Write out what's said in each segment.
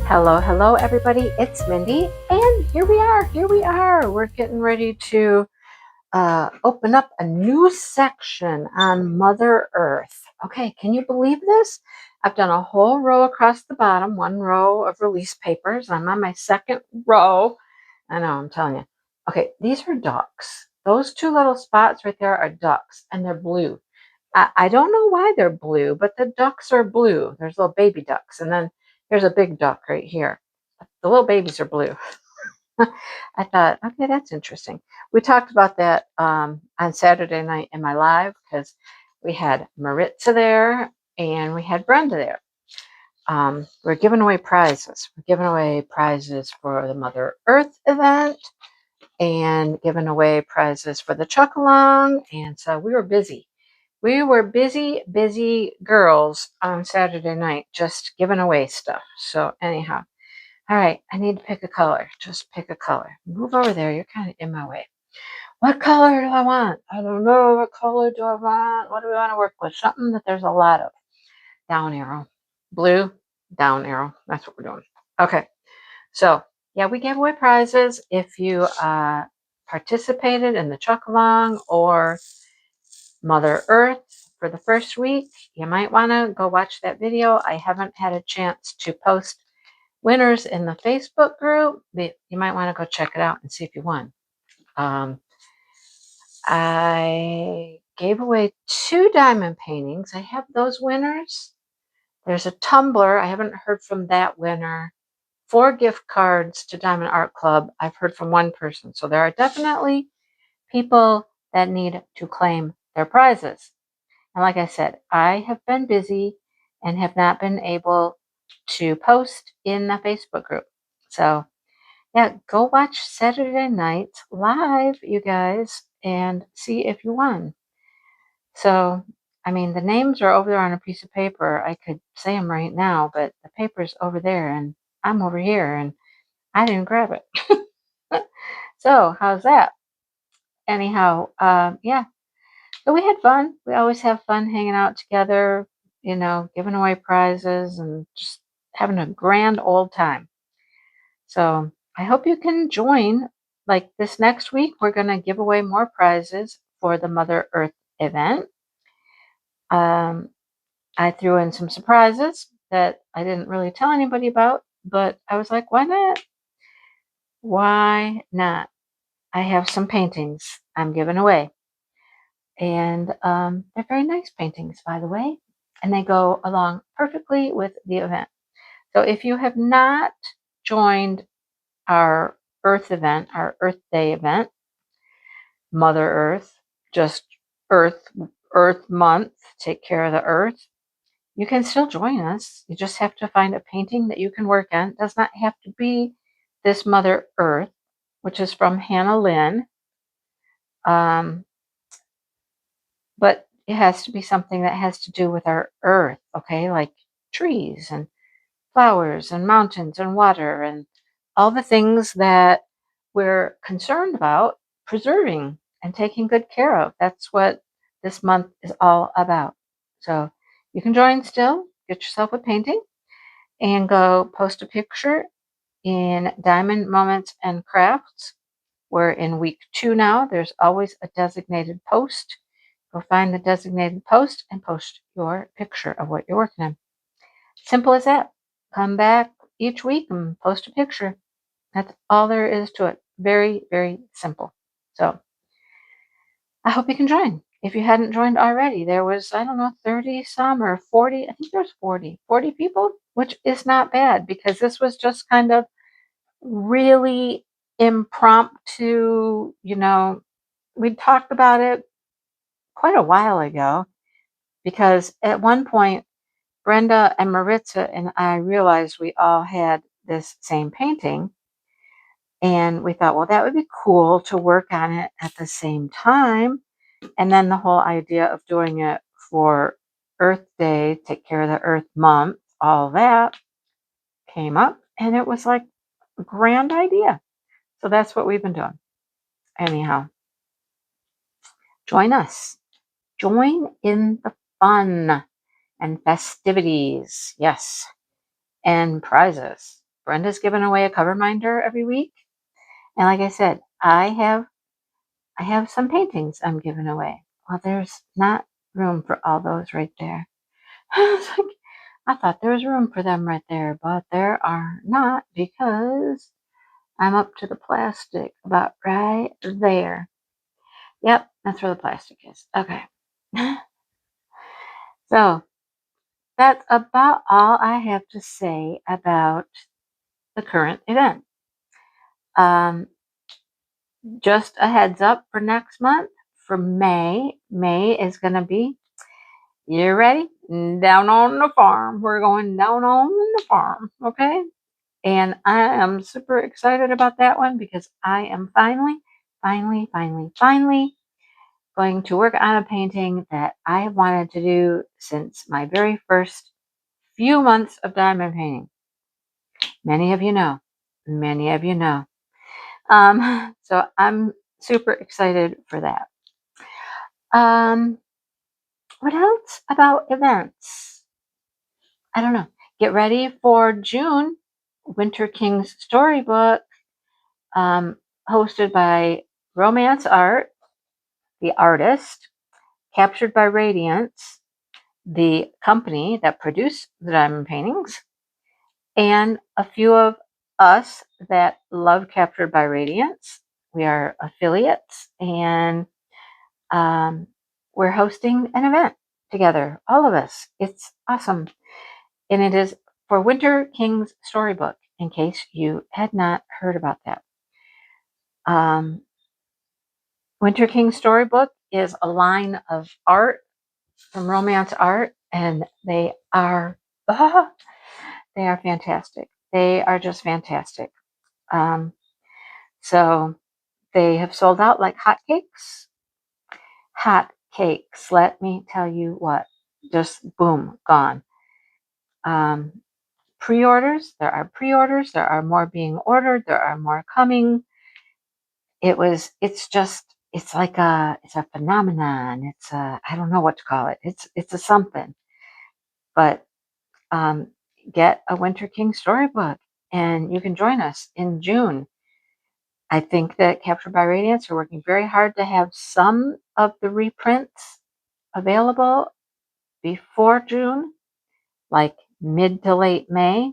Hello, hello everybody, it's Mindy, and here we are. We're getting ready to open up a new section on Mother Earth. Okay, can you believe this? I've done a whole row across the bottom, one row of release papers. I'm on my second row. I know, I'm telling you. Okay, these are ducks. Those two little spots right there are ducks, and they're blue. I don't know why they're blue, but the ducks are blue. There's little baby ducks, and then there's a big duck right here. The little babies are blue. I thought, okay, that's interesting. We talked about that on Saturday night in my live because we had Maritza there and we had Brenda there. We're giving away prizes. We're giving away prizes for the Mother Earth event and giving away prizes for the Chuck Along. And so we were busy. We were busy girls on Saturday night just giving away stuff. So anyhow, all right, I need to pick a color. Just pick a color. Move over there. You're kind of in my way. What color do I want? I don't know. What color do I want? What do we want to work with? Something that there's a lot of. Down arrow. Blue, down arrow. That's what we're doing. Okay. So, yeah, we gave away prizes if you participated in the Chuck Along or Mother Earth for the first week. You might want to go watch that video. I haven't had a chance to post winners in the Facebook group. You might want to go check it out and see if you won. I gave away 2 diamond paintings. I have those winners. There's a tumbler. I haven't heard from that winner. 4 gift cards to Diamond Art Club. I've heard from 1 person. So there are definitely people that need to claim their prizes. And like I said, I have been busy and have not been able to post in the Facebook group. So yeah, go watch Saturday night live, you guys, and see if you won. So, I mean, the names are over there on a piece of paper. I could say them right now, but the paper's over there and I'm over here and I didn't grab it. So, how's that? Anyhow, yeah. So we had fun. We always have fun hanging out together, giving away prizes and just having a grand old time. So I hope you can join. Like this next week, we're going to give away more prizes for the Mother Earth event. I threw in some surprises that I didn't really tell anybody about, but I was like, why not? Why not? I have some paintings I'm giving away. And they're very nice paintings, by the way, and they go along perfectly with the event. So if you have not joined our Earth event, our Earth Day event, Mother Earth, just Earth Month, take care of the Earth, you can still join us. You just have to find a painting that you can work on. It does not have to be this Mother Earth, which is from Hannah Lynn. But it has to be something that has to do with our earth, okay? Like trees and flowers and mountains and water and all the things that we're concerned about preserving and taking good care of. That's what this month is all about. So you can join still, get yourself a painting, and go post a picture in Diamond Moments and Krafts. We're in week 2 now. There's always a designated post. Go find the designated post and post your picture of what you're working on. Simple as that. Come back each week and post a picture. That's all there is to it. Very, very simple. So I hope you can join. If you hadn't joined already, there was, I don't know, 30 some or 40. I think there's 40 people, which is not bad because this was just kind of really impromptu. We talked about it quite a while ago because at one point, Brenda and Maritza and I realized we all had this same painting. And we thought, well, that would be cool to work on it at the same time. And then the whole idea of doing it for Earth Day, take care of the Earth Month, all that came up. And it was like a grand idea. So that's what we've been doing. Anyhow, join us. Join in the fun and festivities. Yes. And prizes. Brenda's giving away a cover minder every week. And like I said, I have some paintings I'm giving away. Well, there's not room for all those right there. I thought there was room for them right there, but there are not because I'm up to the plastic about right there. Yep, that's where the plastic is. Okay. So that's about all I have to say about the current event. Just a heads up for next month, for May. May is going to be, you ready? Down on the farm. We're going down on the farm, okay? And I am super excited about that one because I am finally going to work on a painting that I have wanted to do since my very first few months of diamond painting. Many of you know. So I'm super excited for that. What else about events? I don't know. Get ready for June, Winter King's Storybook, hosted by Romance Art, the artist, Captured by Radiance, the company that produced the diamond paintings, and a few of us that love Captured by Radiance. We are affiliates, and we're hosting an event together, all of us. It's awesome. And it is for Winter King's Storybook, in case you had not heard about that. Winter King's Storybook is a line of art from Romance Art, and they are fantastic. They are just fantastic. So they have sold out like hotcakes. Hotcakes, let me tell you what. Just boom, gone. Pre-orders, there are pre-orders, there are more being ordered, there are more coming. It's a phenomenon. I don't know what to call it. It's a something. But get a Winter King Storybook and you can join us in June. I think that Captured by Radiance are working very hard to have some of the reprints available before June, like mid to late May.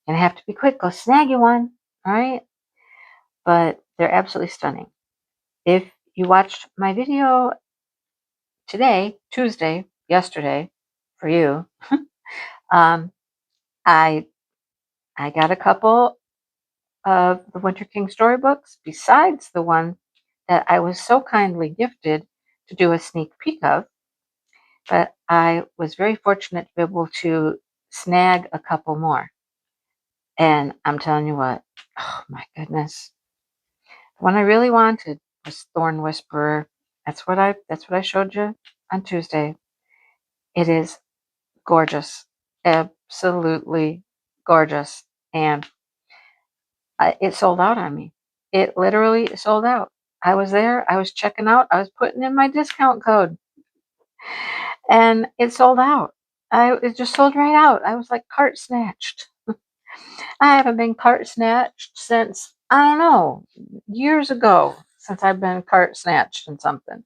And I have to be quick, go snag you one, all right? But they're absolutely stunning. If you watched my video today, Tuesday, yesterday, for you, I got a couple of the Winter King storybooks besides the one that I was so kindly gifted to do a sneak peek of. But I was very fortunate to be able to snag a couple more. And I'm telling you what, oh my goodness. The one I really wanted was Thorn Whisperer. That's what I showed you on Tuesday. It is gorgeous. Absolutely gorgeous. And it sold out on me. It literally sold out. I was there. I was checking out. I was putting in my discount code. And it sold out. It just sold right out. I was like cart snatched. I haven't been cart snatched since, I don't know, years ago since I've been cart snatched in something.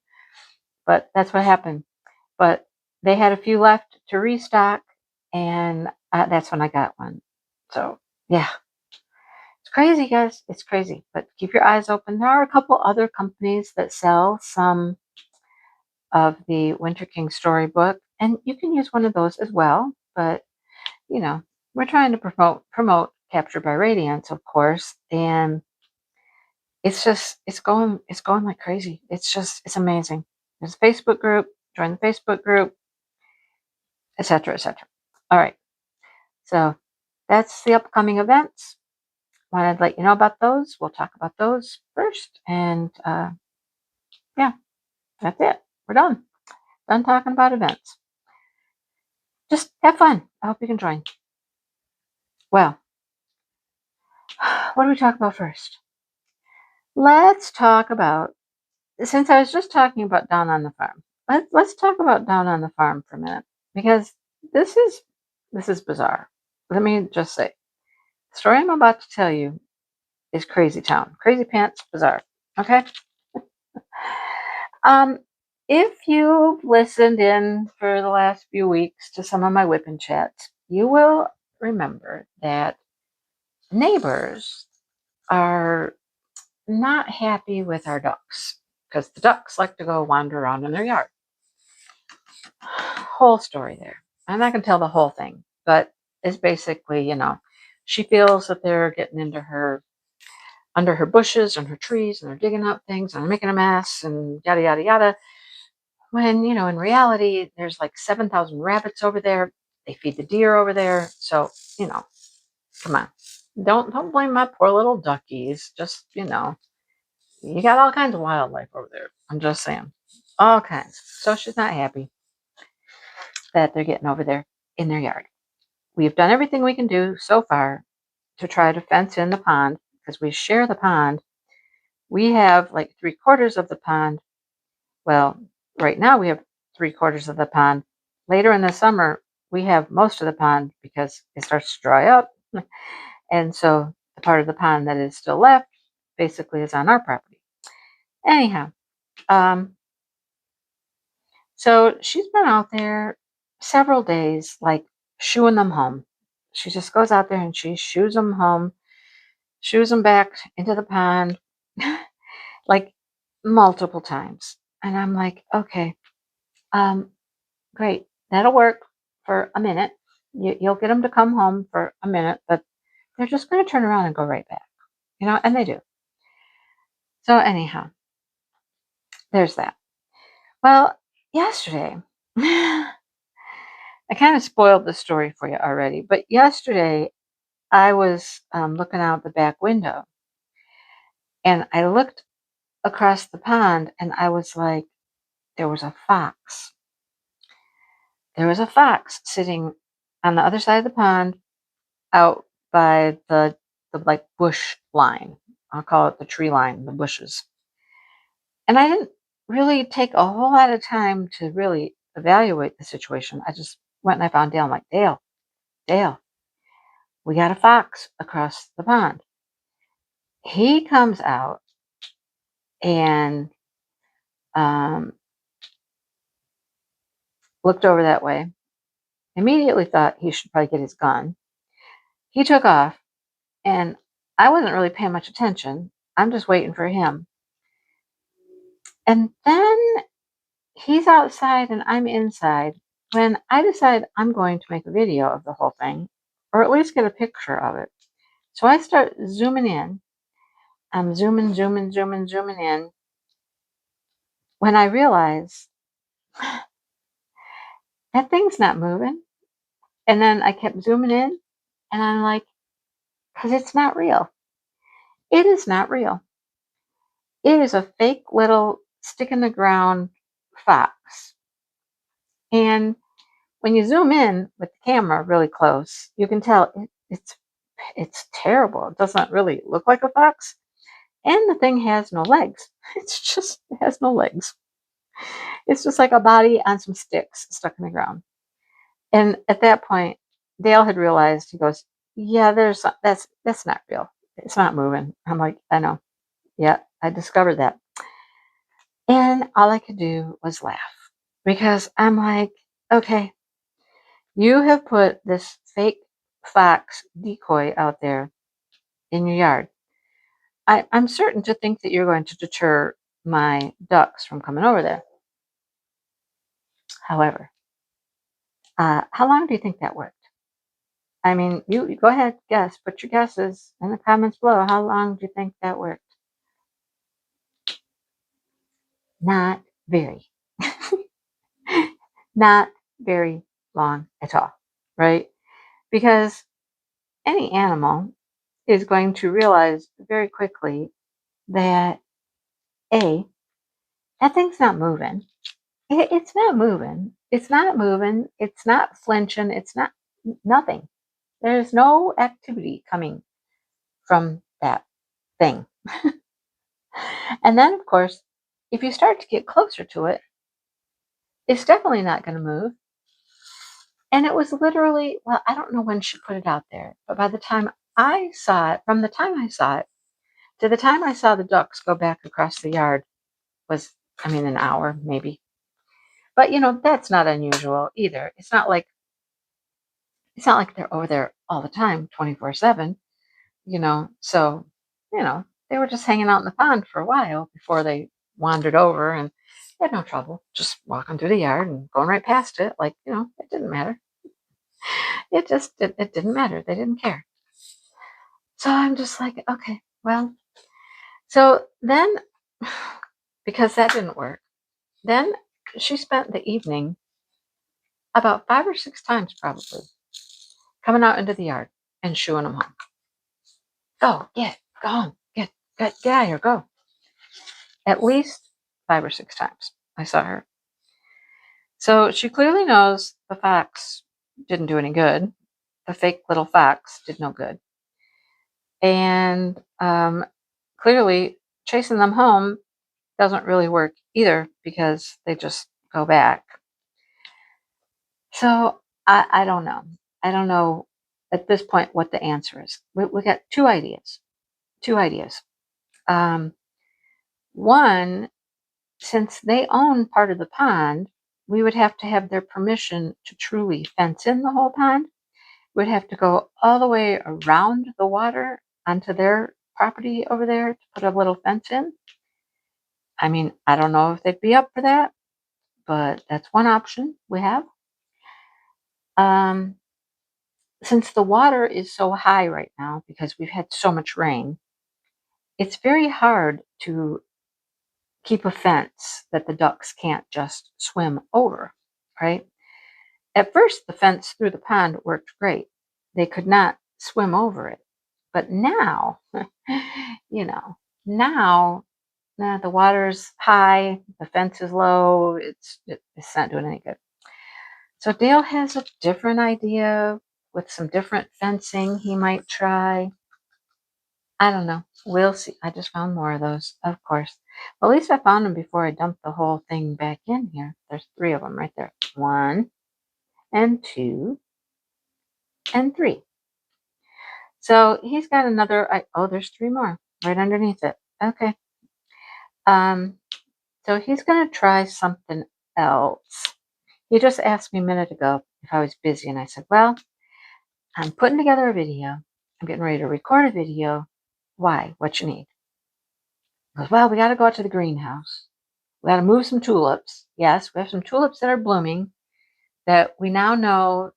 But that's what happened. But they had a few left to restock, and that's when I got one. So, yeah. It's crazy, guys. It's crazy. But keep your eyes open. There are a couple other companies that sell some of the Winter King Storybook, and you can use one of those as well. But, we're trying to promote Captured by Radiance, of course, and it's going like crazy. It's amazing. There's a Facebook group. Join the Facebook group, etc., etc. All right. So that's the upcoming events. Wanted to let you know about those. We'll talk about those first. And yeah, that's it. We're done. Done talking about events. Just have fun. I hope you can join. Well, what do we talk about first? Let's talk about, since I was just talking about Down on the Farm, let's talk about Down on the Farm for a minute, because this is bizarre. Let me just say, The story I'm about to tell you is crazy town. Crazy pants bizarre. Okay? Um, if you've listened in for the last few weeks to some of my WIP and Chats, you will remember that neighbors are not happy with our ducks because the ducks like to go wander around in their yard. Whole story there. I'm not going to tell the whole thing, but it's basically, she feels that they're getting into her under her bushes and her trees, and they're digging up things and they're making a mess and yada yada yada. When in reality, there's like 7,000 rabbits over there. They feed the deer over there, so come on, don't blame my poor little duckies. Just you got all kinds of wildlife over there. I'm just saying, all kinds. So she's not happy that they're getting over there in their yard. We've done everything we can do so far to try to fence in the pond because we share the pond. We have like 3/4 of the pond. Well, right now we have 3/4 of the pond. Later in the summer, we have most of the pond because it starts to dry up. And so the part of the pond that is still left basically is on our property. Anyhow, so she's been out there several days, like shooing them home. She just goes out there and she shoos them home, shoos them back into the pond, like multiple times. And I'm like, okay, great, that'll work for a minute. You'll get them to come home for a minute, but they're just going to turn around and go right back, and they do. So anyhow, there's that. Well, yesterday, I kind of spoiled the story for you already, but yesterday I was looking out the back window and I looked across the pond and I was like, there was a fox. There was a fox sitting on the other side of the pond out by the like bush line. I'll call it the tree line, the bushes. And I didn't really take a whole lot of time to really evaluate the situation. I just went and I found Dale. I'm like, Dale, we got a fox across the pond. He comes out and looked over that way, immediately thought he should probably get his gun. He took off, and I wasn't really paying much attention. I'm just waiting for him. And then he's outside and I'm inside when I decide I'm going to make a video of the whole thing, or at least get a picture of it. So I start zooming in. I'm zooming in when I realize that thing's not moving. And then I kept zooming in and I'm like, because it's not real. It is not real. It is a fake little stick in the ground fox. And when you zoom in with the camera really close, you can tell it's terrible. It doesn't really look like a fox. And the thing has no legs. It has no legs. It's just like a body on some sticks stuck in the ground. And at that point, Dale had realized, he goes, yeah, that's not real. It's not moving. I'm like, I know. Yeah, I discovered that. And all I could do was laugh because I'm like, okay, you have put this fake fox decoy out there in your yard. I'm certain to think that you're going to deter my ducks from coming over there. However, how long do you think that worked? I mean, you go ahead, guess. Put your guesses in the comments below. How long do you think that worked? Not very. Not very long at all, right? Because any animal is going to realize very quickly that A, that thing's not moving. It's not moving. It's not moving. It's not flinching. It's not nothing. There's no activity coming from that thing. And then, of course, if you start to get closer to it, it's definitely not going to move. And it was literally, well, I don't know when she put it out there, but by the time I saw it, from the time I saw it to the time I saw the ducks go back across the yard was, an hour maybe. But that's not unusual either. It's not like they're over there all the time, 24/7, So, they were just hanging out in the pond for a while before they wandered over, and they had no trouble just walking through the yard and going right past it. Like, it didn't matter. It didn't matter. They didn't care. So I'm just like, okay, well, so then, because that didn't work, then she spent the evening about 5 or 6 times probably coming out into the yard and shooing them home. Go home, get out of here, go. At least 5 or 6 times I saw her. So she clearly knows the fox didn't do any good. The fake little fox did no good. And clearly chasing them home doesn't really work either because they just go back. So I don't know. I don't know at this point what the answer is. We got two ideas. One, since they own part of the pond, we would have to have their permission to truly fence in the whole pond. We'd have to go all the way around the water onto their property over there to put a little fence in. I don't know if they'd be up for that, but that's one option we have. Since the water is so high right now because we've had so much rain, it's very hard to keep a fence that the ducks can't just swim over, right? At first, the fence through the pond worked great. They could not swim over it. But now, now the water's high, the fence is low, it's not doing any good. So Dale has a different idea with some different fencing he might try. I don't know. We'll see. I just found more of those, of course. Well, at least I found them before I dumped the whole thing back in here. There's 3 of them right there. 1 and 2 and 3. So he's got another. There's 3 more right underneath it. Okay. So he's going to try something else. He just asked me a minute ago if I was busy, and I said, well, I'm putting together a video. I'm getting ready to record a video. Why? What you need? He goes, well, we got to go out to the greenhouse. We got to move some tulips. Yes, we have some tulips that are blooming that we now know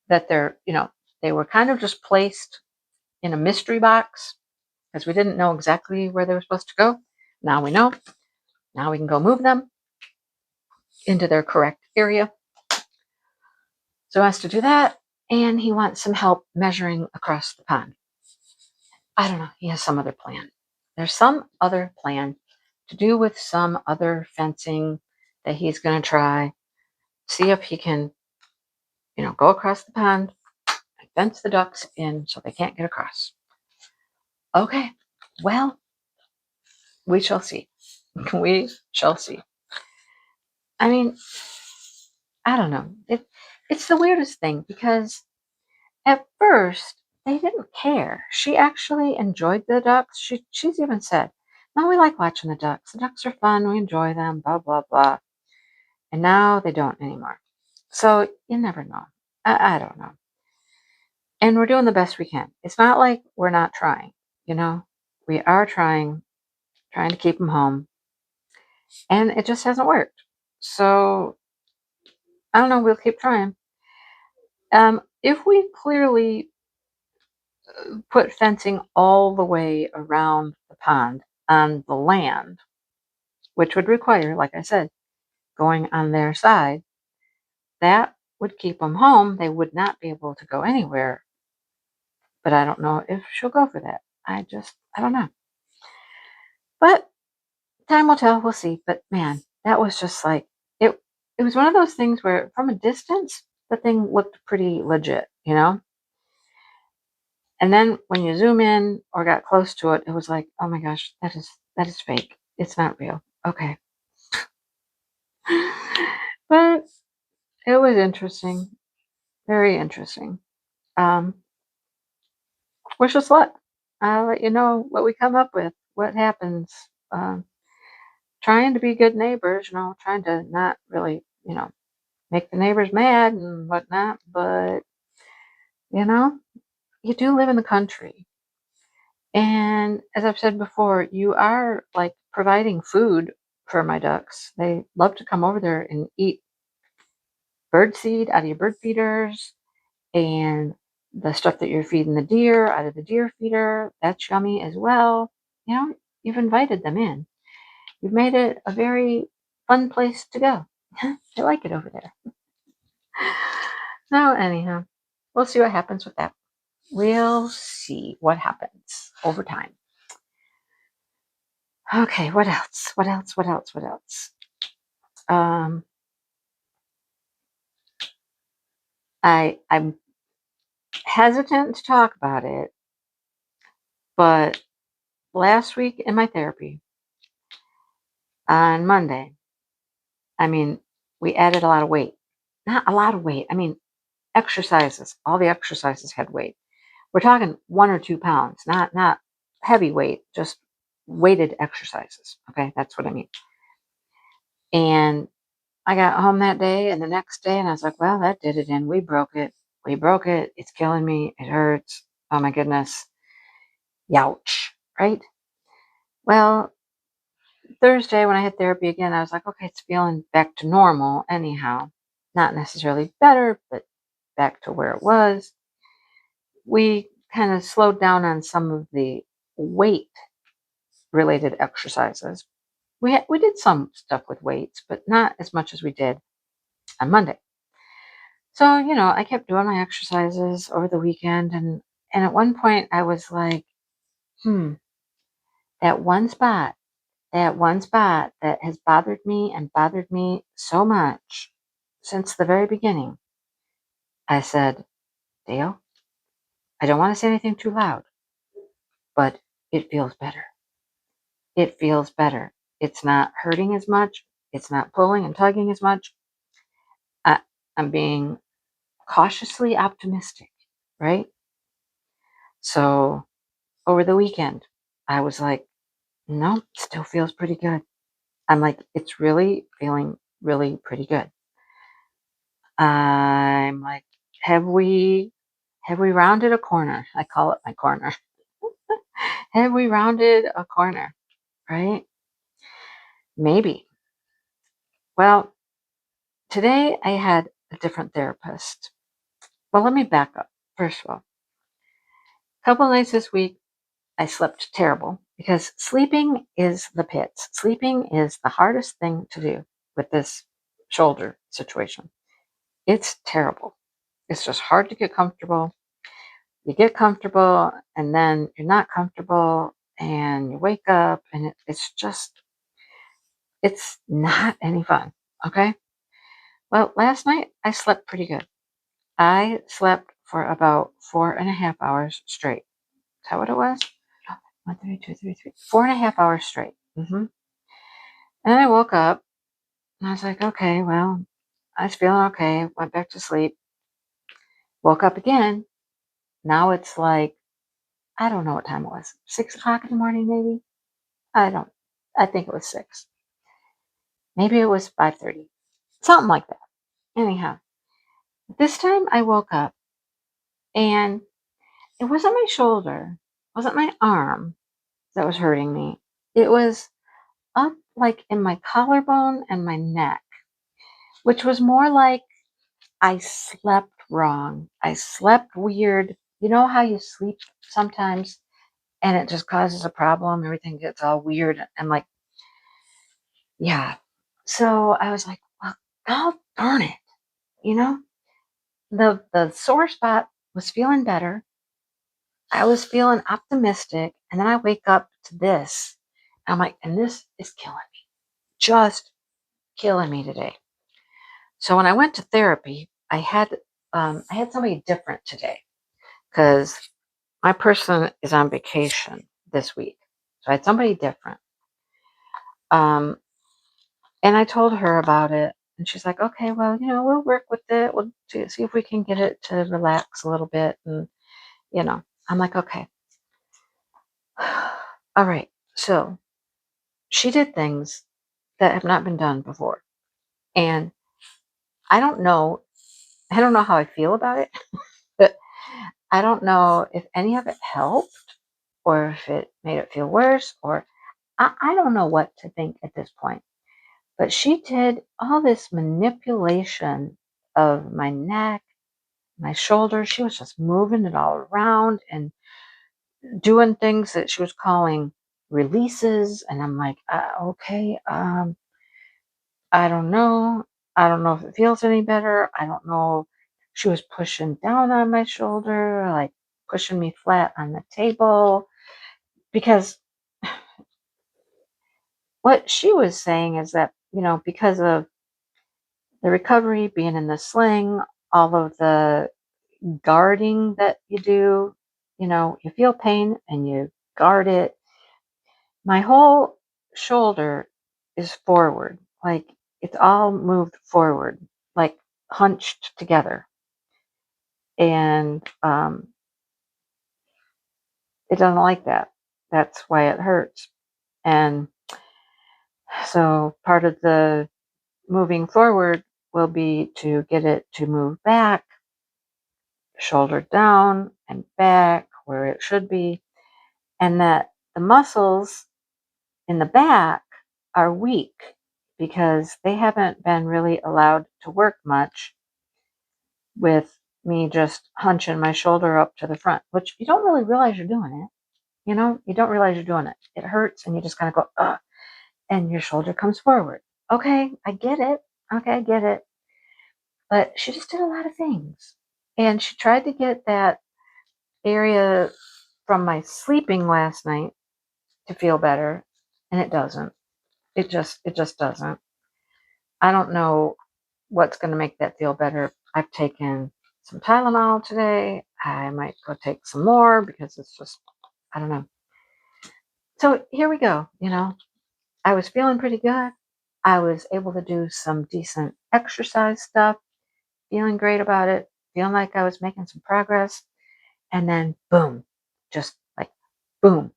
that they were kind of just placed in a mystery box because we didn't know exactly where they were supposed to go. Now we know. Now we can go move them into their correct area. So he wants to do that, and he wants some help measuring across the pond. I don't know. He has some other plan. There's some other plan to do with some other fencing that he's going to try. See if he can, go across the pond and fence the ducks in so they can't get across. Okay. Well, we shall see. We shall see. I don't know. It's the weirdest thing because at first they didn't care. She actually enjoyed the ducks. She's even said, "No, we like watching the ducks. The ducks are fun. We enjoy them." Blah blah blah. And now they don't anymore. So you never know. I don't know. And we're doing the best we can. It's not like we're not trying. We are trying to keep them home, and it just hasn't worked. So I don't know. We'll keep trying. If we clearly put fencing all the way around the pond on the land, which would require, like I said, going on their side, that would keep them home. They would not be able to go anywhere. But I don't know if she'll go for that. I don't know. But time will tell. We'll see. But man, that was just like, it was one of those things where from a distance, the thing looked pretty legit, And then when you zoom in or got close to it, it was like, oh my gosh, that is fake. It's not real. Okay. But it was interesting. Very interesting. wish us luck. I'll let you know what we come up with, what happens. Trying to be good neighbors, trying to not really, make the neighbors mad and whatnot, but, you know, you do live in the country. And as I've said before, you are like providing food for my ducks. They love to come over there and eat bird seed out of your bird feeders and the stuff that you're feeding the deer out of the deer feeder. That's yummy as well. You've invited them in. You've made it a very fun place to go. I like it over there. No, anyhow, we'll see what happens with that. We'll see what happens over time. Okay, what else? What else? I'm hesitant to talk about it, but last week in my therapy on Monday, we added a lot of weight. Not a lot of weight. Exercises. All the exercises had weight. We're talking 1 or 2 pounds, not heavy weight, just weighted exercises. Okay, that's what I mean. And I got home that day and the next day, and I was like, well, that did it in. We broke it. It's killing me. It hurts. Oh my goodness. Youch. Right? Well, Thursday when I had therapy again, I was like, okay, it's feeling back to normal anyhow. Not necessarily better, but back to where it was. We kind of slowed down on some of the weight related exercises. We did some stuff with weights, but not as much as we did on Monday. So, I kept doing my exercises over the weekend, and at one point I was like, that one spot that has bothered me so much since the very beginning. I said, Dale, I don't want to say anything too loud, but it feels better. It feels better. It's not hurting as much. It's not pulling and tugging as much. I'm being cautiously optimistic, right? So over the weekend, I was like, no, still feels pretty good. I'm like, it's really feeling really pretty good. I'm like, have we rounded a corner? I call it my corner. Have we rounded a corner? Right? Maybe. Well, today I had a different therapist. Well, let me back up. First of all, a couple nights this week, I slept terrible because sleeping is the pits. Sleeping is the hardest thing to do with this shoulder situation. It's terrible. It's just hard to get comfortable. You get comfortable and then you're not comfortable and you wake up and it's not any fun. Okay. Well, last night I slept pretty good. I slept for about 4.5 hours straight. Is that what it was? 1, 3, 2, 3, 3. 4.5 hours straight. And then I woke up and I was like, okay, well, I was feeling okay. Went back to sleep. Woke up again. Now it's like, I don't know what time it was. 6 o'clock in the morning, maybe? I think it was 6. Maybe it was 5:30. Something like that. Anyhow, this time I woke up and it wasn't my shoulder, it wasn't my arm that was hurting me. It was up like in my collarbone and my neck, which was more like I slept wrong. I slept weird. You know how you sleep sometimes and it just causes a problem? Everything gets all weird and like, yeah. So I was like, well, God darn it. You know, the sore spot was feeling better. I was feeling optimistic. And then I wake up to this. I'm like, and this is killing me. Just killing me today. So when I went to therapy, I had somebody different today because my person is on vacation this week. So I had somebody different. And I told her about it. And she's like, okay, well, we'll work with it. We'll see if we can get it to relax a little bit. And, I'm like, okay. All right. So she did things that have not been done before. And I don't know. I don't know how I feel about it, but I don't know if any of it helped or if it made it feel worse, or I don't know what to think at this point. But she did all this manipulation of my neck, my shoulders. She was just moving it all around and doing things that she was calling releases. And I'm like, okay, I don't know. I don't know if it feels any better. I don't know. She was pushing down on my shoulder, like pushing me flat on the table. Because what she was saying is that, because of the recovery, being in the sling, all of the guarding that you do, you feel pain and you guard it. My whole shoulder is forward, like it's all moved forward, like hunched together. And it doesn't like that. That's why it hurts. And so part of the moving forward will be to get it to move back, shoulder down and back where it should be, and that the muscles in the back are weak because they haven't been really allowed to work much with me just hunching my shoulder up to the front, which you don't really realize you're doing it. You don't realize you're doing it. It hurts and you just kind of go, ugh, and your shoulder comes forward. Okay, I get it. Okay, I get it. But she just did a lot of things. And she tried to get that area from my sleeping last night to feel better, and it doesn't. It just doesn't. I don't know what's going to make that feel better. I've taken some Tylenol today. I might go take some more because it's just, I don't know. So here we go. I was feeling pretty good. I was able to do some decent exercise stuff, feeling great about it, feeling like I was making some progress. And then boom, just like boom,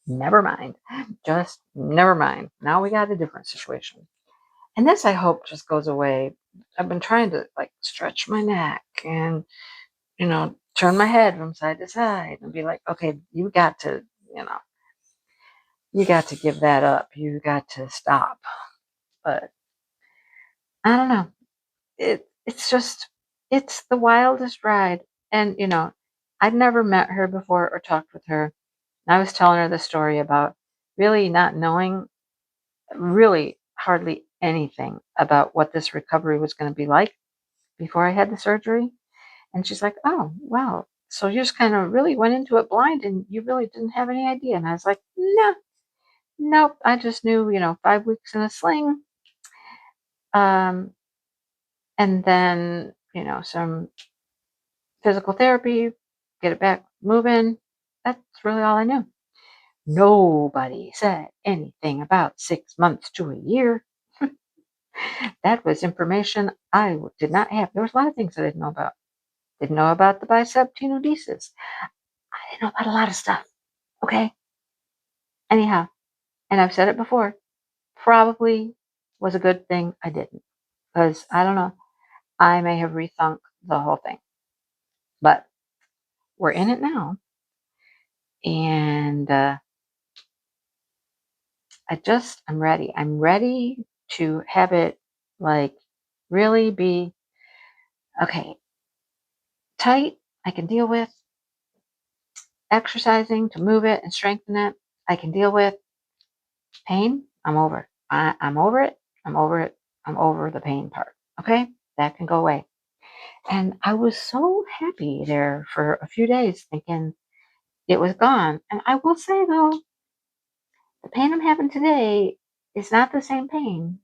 never mind. Just never mind. Now we got a different situation. And this, I hope, just goes away. I've been trying to like stretch my neck and, turn my head from side to side and be like, okay, you know, you got to give that up. You got to stop. But I don't know. It's the wildest ride. And, I'd never met her before or talked with her. I was telling her the story about really not knowing really hardly anything about what this recovery was going to be like before I had the surgery. And she's like, oh, wow. So you just kind of really went into it blind and you really didn't have any idea. And I was like, no, nope. I just knew, 5 weeks in a sling. Um, and then, some physical therapy, get it back moving. That's really all I knew. Nobody said anything about 6 months to a year. That was information I did not have. There was a lot of things I didn't know about. Didn't know about the bicep tenodesis. I didn't know about a lot of stuff. Okay. Anyhow, and I've said it before, probably was a good thing I didn't. Because I don't know, I may have rethunk the whole thing. But we're in it now. And I'm ready. I'm ready to have it like really be okay, tight, I can deal with. Exercising to move it and strengthen it, I can deal with. Pain, I'm over. I'm over it. I'm over it. I'm over the pain part. Okay? That can go away. And I was so happy there for a few days thinking it was gone. And I will say though, the pain I'm having today is not the same pain.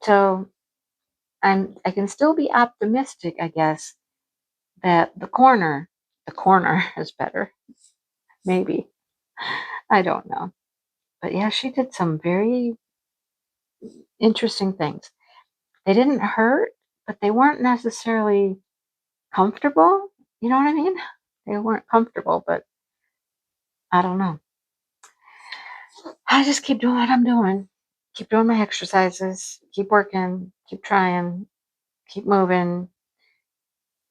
So I can still be optimistic, I guess, that the corner is better. Maybe. I don't know. But yeah, she did some very interesting things. They didn't hurt, but they weren't necessarily comfortable. You know what I mean? They weren't comfortable, but I don't know. I just keep doing what I'm doing. Keep doing my exercises. Keep working. Keep trying. Keep moving.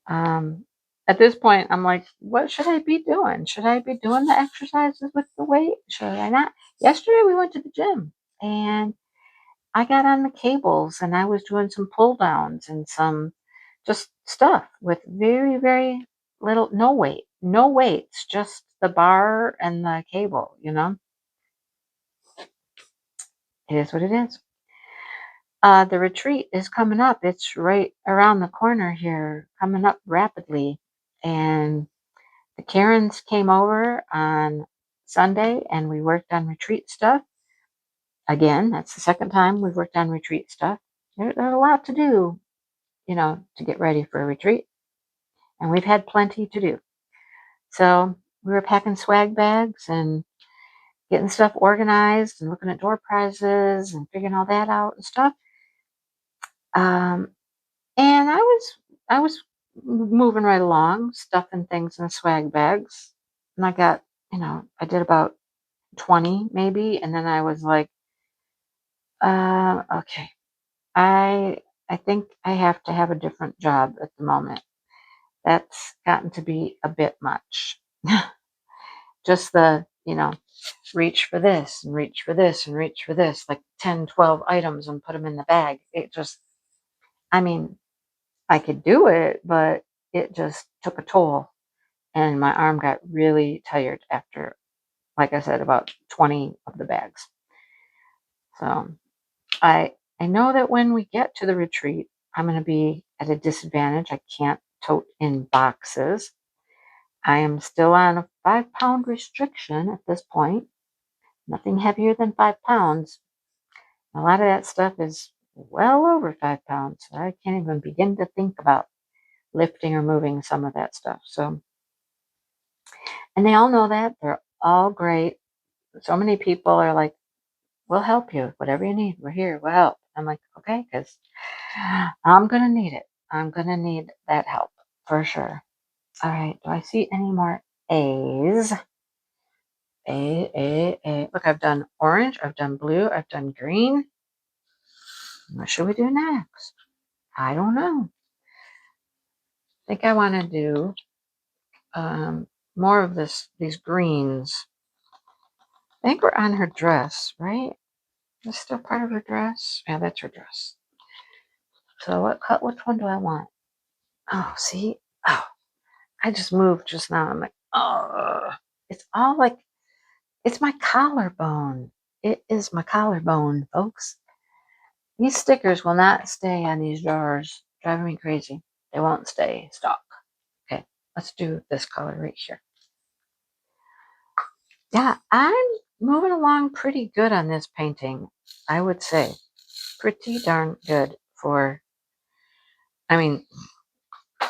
At this point, I'm like, what should I be doing? Should I be doing the exercises with the weight? Should I not? Yesterday, we went to the gym and I got on the cables and I was doing some pull downs and some just stuff with very, very little, no weights, just the bar and the cable, It is what it is. The retreat is coming up. It's right around the corner here, coming up rapidly. And the Karens came over on Sunday and we worked on retreat stuff. Again, that's the second time we've worked on retreat stuff. There's a lot to do, to get ready for a retreat. And we've had plenty to do. So we were packing swag bags and getting stuff organized and looking at door prizes and figuring all that out and stuff. And I was moving right along, stuffing things in swag bags. And I got, I did about 20 maybe, and then I was like, okay, I think I have to have a different job at the moment. That's gotten to be a bit much. Just the, reach for this and reach for this and reach for this, like 10, 12 items and put them in the bag. It just, I mean, I could do it, but it just took a toll. And my arm got really tired after, like I said, about 20 of the bags. So I know that when we get to the retreat, I'm going to be at a disadvantage. I can't tote in boxes. I am still on a 5-pound restriction at this point. Nothing heavier than 5 pounds. A lot of that stuff is well over 5 pounds. I can't even begin to think about lifting or moving some of that stuff. So, and they all know that. They're all great. So many people are like, we'll help you. Whatever you need, we're here. We'll help. I'm like, okay, because I'm going to need it. I'm going to need that help for sure. All right. Do I see any more A's? A. Look, I've done orange. I've done blue. I've done green. What should we do next? I don't know. I think I want to do more of these greens. I think we're on her dress, right? That's still part of her dress. Yeah, that's her dress. So which one do I want? Oh, see? Oh, I just moved just now. I'm like, oh, it's all like, it's my collarbone. It is my collarbone, folks. These stickers will not stay on these drawers. Driving me crazy. They won't stay stock. Okay, let's do this color right here. Yeah, I'm moving along pretty good on this painting, I would say. Pretty darn good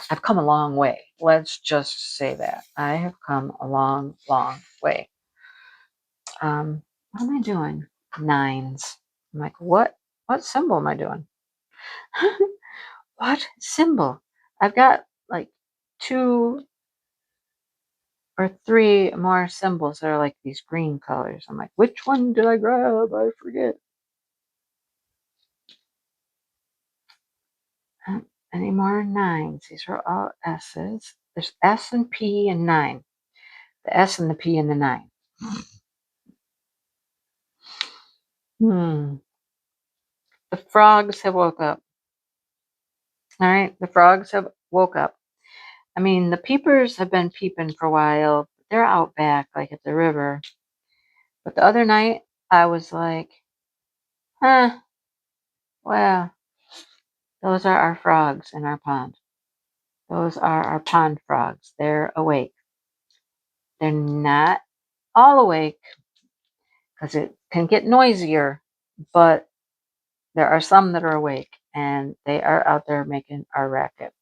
I've come a long way. Let's just say that. I have come a long, long way. What am I doing? 9s. I'm like, what symbol am I doing? What symbol? I've got like 2 or 3 more symbols that are like these green colors. I'm like, which one did I grab? I forget. Any more 9s? These are all S's. There's S and P and 9. The S and the P and the 9. The frogs have woke up. All right, the frogs have woke up. I mean, the peepers have been peeping for a while. They're out back, like at the river. But the other night, I was like, well, those are our frogs in our pond. Those are our pond frogs. They're awake. They're not all awake because it can get noisier, but there are some that are awake and they are out there making a racket.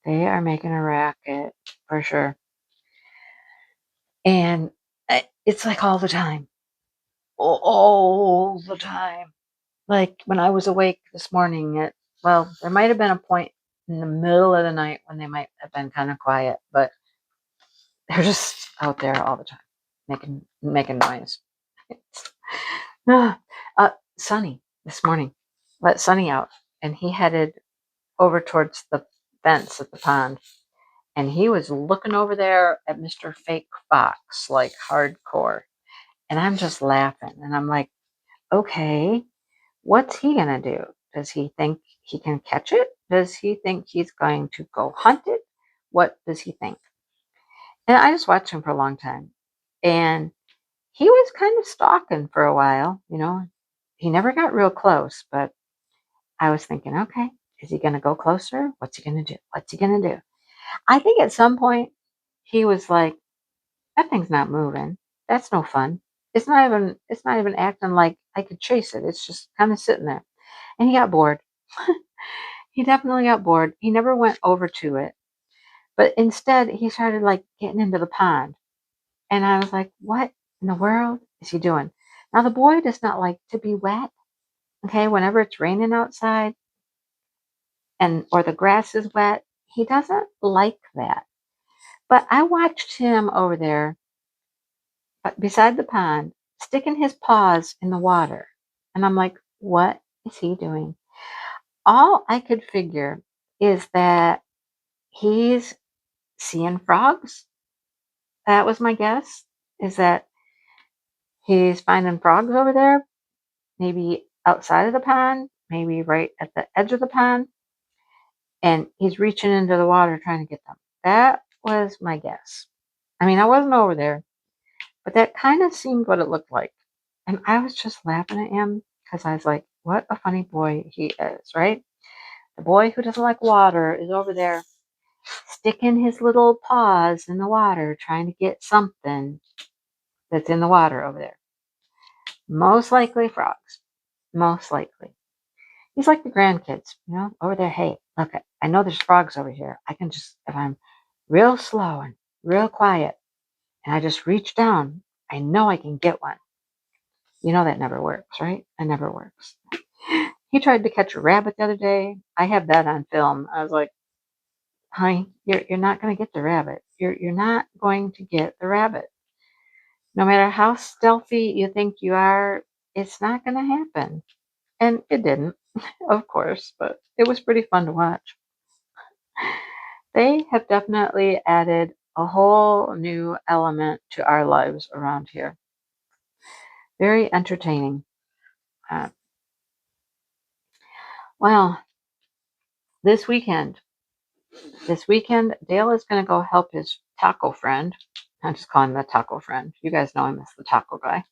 They are making a racket for sure. And it's like all the time. All the time. Like when I was awake this morning, there might have been a point in the middle of the night when they might have been kind of quiet, but They're just out there all the time, making noise. Sonny this morning, let Sonny out, and he headed over towards the fence at the pond, and he was looking over there at Mr. Fake Fox like hardcore, and I'm just laughing, and I'm like, okay, what's he gonna do? Does he think he can catch it? Does he think he's going to go hunt it? What does he think? And I just watched him for a long time, and he was kind of stalking for a while, He never got real close, but I was thinking, okay, is he going to go closer? What's he going to do? What's he going to do? I think at some point he was like, that thing's not moving. That's no fun. It's not even acting like I could chase it. It's just kind of sitting there. And he got bored. He definitely got bored. He never went over to it. But instead he started like getting into the pond. And I was like, what in the world is he doing? Now the boy does not like to be wet. Okay, whenever it's raining outside or the grass is wet, he doesn't like that. But I watched him over there beside the pond, sticking his paws in the water. And I'm like, what is he doing? All I could figure is that he's seeing frogs. That was my guess, is that he's finding frogs over there, maybe outside of the pond, maybe right at the edge of the pond, and he's reaching into the water trying to get them. That was my guess. I mean, I wasn't over there, but that kind of seemed what it looked like. And I was just laughing at him because I was like, what a funny boy he is, right? The boy who doesn't like water is over there sticking his little paws in the water trying to get something that's in the water over there. Most likely frogs. Most likely. He's like the grandkids, over there. Hey, look, I know there's frogs over here. I can just, if I'm real slow and real quiet, and I just reach down, I know I can get one. That never works, right? It never works. He tried to catch a rabbit the other day. I have that on film. I was like, honey, you're not going to get the rabbit. You're not going to get the rabbit. No matter how stealthy you think you are, it's not going to happen. And it didn't, of course, but it was pretty fun to watch. They have definitely added a whole new element to our lives around here. Very entertaining. Uh, well, this weekend, Dale is going to go help his taco friend. I'm just calling him the taco friend. You guys know him as the taco guy.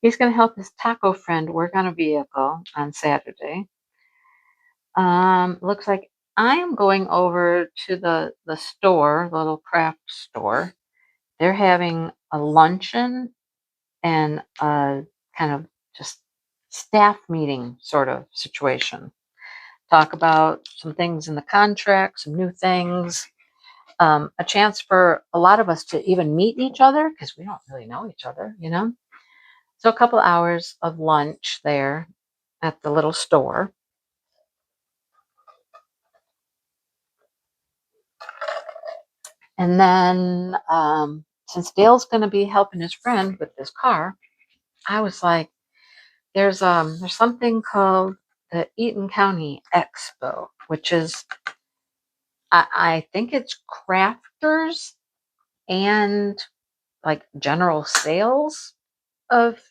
He's going to help his taco friend work on a vehicle on Saturday. Looks like I am going over to the store, the little craft store. They're having a luncheon and a kind of just staff meeting sort of situation. Talk about some things in the contract, some new things, a chance for a lot of us to even meet each other because we don't really know each other, So a couple hours of lunch there at the little store. And then since Dale's going to be helping his friend with this car, I was like, there's something called the Eaton County Expo, which is I think it's crafters and like general sales of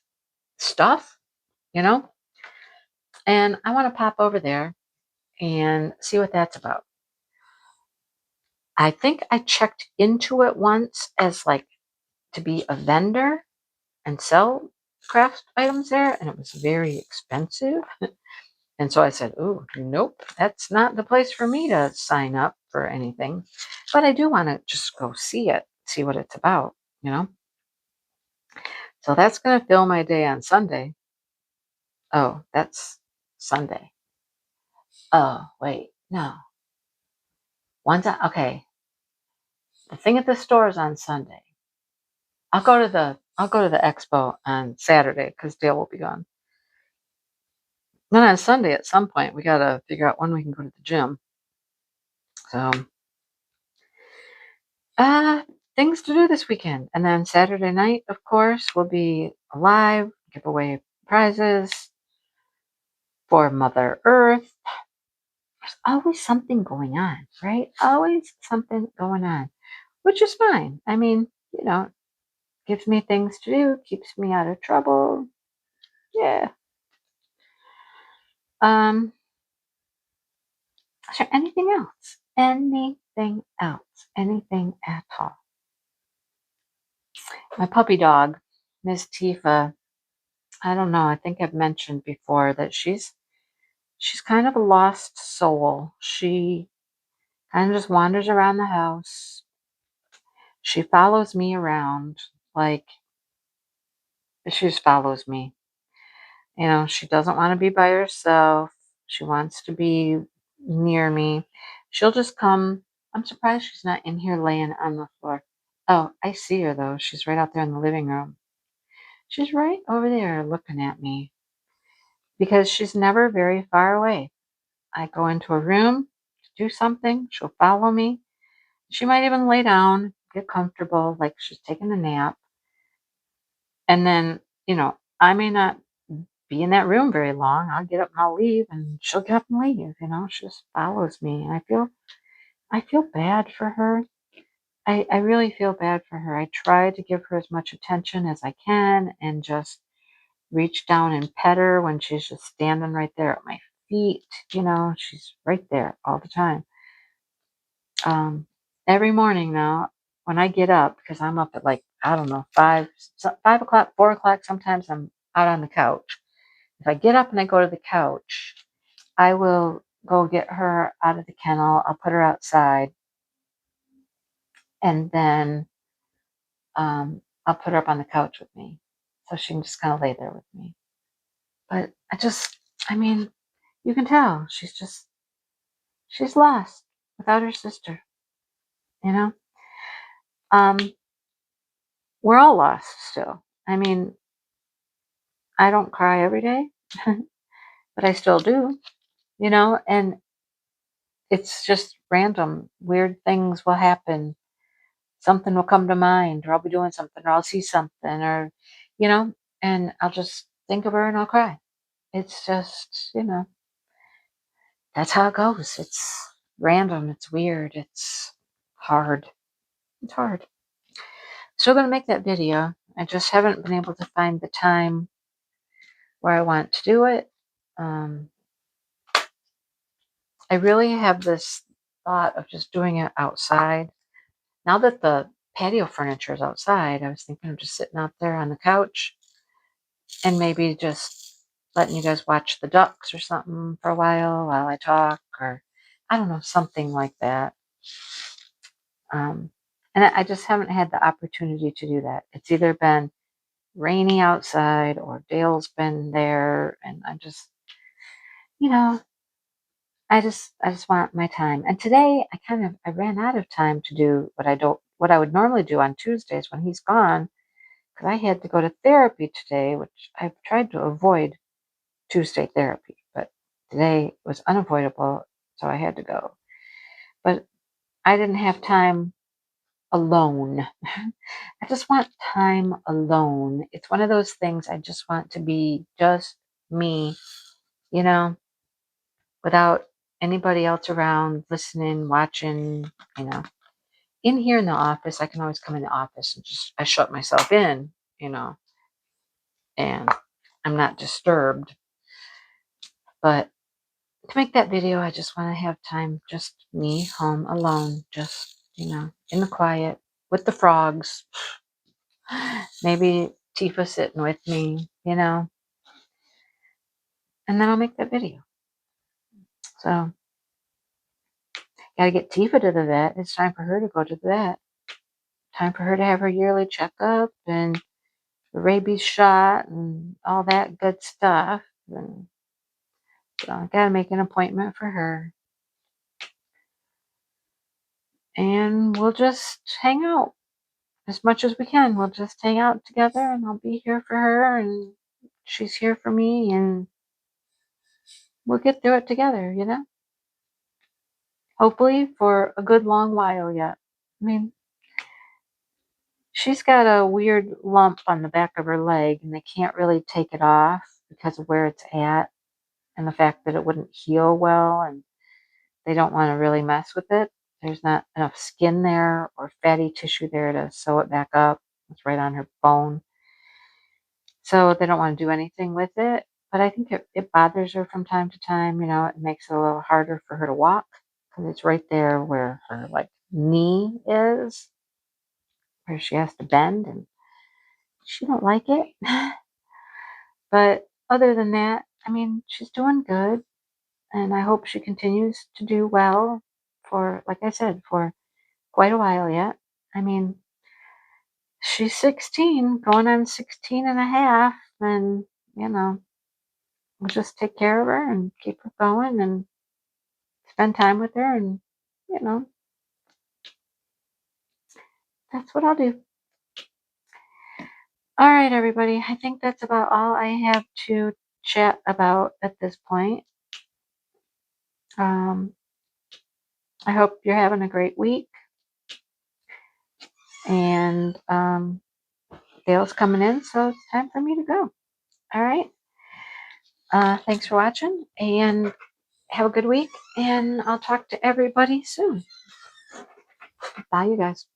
stuff, and I want to pop over there and see what that's about. I think I checked into it once as like to be a vendor and sell craft items there, and it was very expensive. And so I said, oh, nope, that's not the place for me to sign up for anything. But I do want to just go see it, see what it's about, So that's going to fill my day on Sunday. Oh, that's Sunday. Oh, wait, no. Okay. The thing at the store is on Sunday. I'll go to the expo on Saturday because Dale will be gone. Then on Sunday at some point we gotta figure out when we can go to the gym. So things to do this weekend. And then Saturday night, of course, we'll be live, give away prizes for Mother Earth. There's always something going on, right? Always something going on, which is fine. I mean, gives me things to do, keeps me out of trouble. Yeah. Is there anything else? Anything else? Anything at all? My puppy dog, Miss Tifa, I don't know, I think I've mentioned before that she's kind of a lost soul. She kind of just wanders around the house. She follows me around, like she just follows me. She doesn't want to be by herself. She wants to be near me. She'll just come. I'm surprised she's not in here laying on the floor. Oh, I see her though. She's right out there in the living room. She's right over there looking at me because she's never very far away. I go into a room to do something. She'll follow me. She might even lay down, get comfortable, like she's taking a nap. And then, I may not be in that room very long. I'll get up and I'll leave, and she'll get up and leave. She just follows me, and I feel bad for her. I really feel bad for her. I try to give her as much attention as I can, and just reach down and pet her when she's just standing right there at my feet. She's right there all the time. Every morning now, when I get up, because I'm up at like, I don't know, 5 o'clock, 4 o'clock, sometimes I'm out on the couch. If I get up and I go to the couch, I will go get her out of the kennel. I'll put her outside, and then I'll put her up on the couch with me, so she can just kind of lay there with me. But I mean, you can tell she's lost without her sister. Um, we're all lost still. I mean, I don't cry every day, but I still do. And it's just random. Weird things will happen. Something will come to mind, or I'll be doing something, or I'll see something, or, and I'll just think of her and I'll cry. It's just, that's how it goes. It's random. It's weird. It's hard. It's hard. Still going to make that video. I just haven't been able to find the time where I want to do it. I really have this thought of just doing it outside. Now that the patio furniture is outside, I was thinking of just sitting out there on the couch and maybe just letting you guys watch the ducks or something for a while I talk, or I don't know, something like that. And I just haven't had the opportunity to do that. It's either been rainy outside or Dale's been there, and I'm just, I just want my time. And today I ran out of time to do what I would normally do on Tuesdays when he's gone, because I had to go to therapy today, which I've tried to avoid Tuesday therapy, but today was unavoidable, so I had to go. But I didn't have time alone. I just want time alone. It's one of those things I just want to be just me, you know, without anybody else around listening, watching, you know. In here in the office, I can always come in the office and I shut myself in, and I'm not disturbed. But to make that video, I just want to have time, just me home alone, just, in the quiet with the frogs. Maybe Tifa sitting with me, and then I'll make that video. So, gotta get Tifa to the vet. It's time for her to go to the vet. Time for her to have her yearly checkup and the rabies shot and all that good stuff. And so I gotta make an appointment for her. And we'll just hang out as much as we can. We'll just hang out together, and I'll be here for her, and she's here for me, and we'll get through it together, Hopefully for a good long while yet. I mean, she's got a weird lump on the back of her leg, and they can't really take it off because of where it's at and the fact that it wouldn't heal well, and they don't want to really mess with it. There's not enough skin there or fatty tissue there to sew it back up. It's right on her bone. So they don't want to do anything with it. But I think it bothers her from time to time. It makes it a little harder for her to walk because it's right there where her knee is, where she has to bend, and she don't like it. But other than that, I mean, she's doing good, and I hope she continues to do well for, like I said, for quite a while yet. I mean, she's 16, going on 16 and a half, and, we'll just take care of her and keep her going and spend time with her, and, you know, that's what I'll do. All right, everybody. I think that's about all I have to chat about at this point. I hope you're having a great week. And Dale's coming in, so it's time for me to go. All right. Thanks for watching, and have a good week. And I'll talk to everybody soon. Bye, you guys.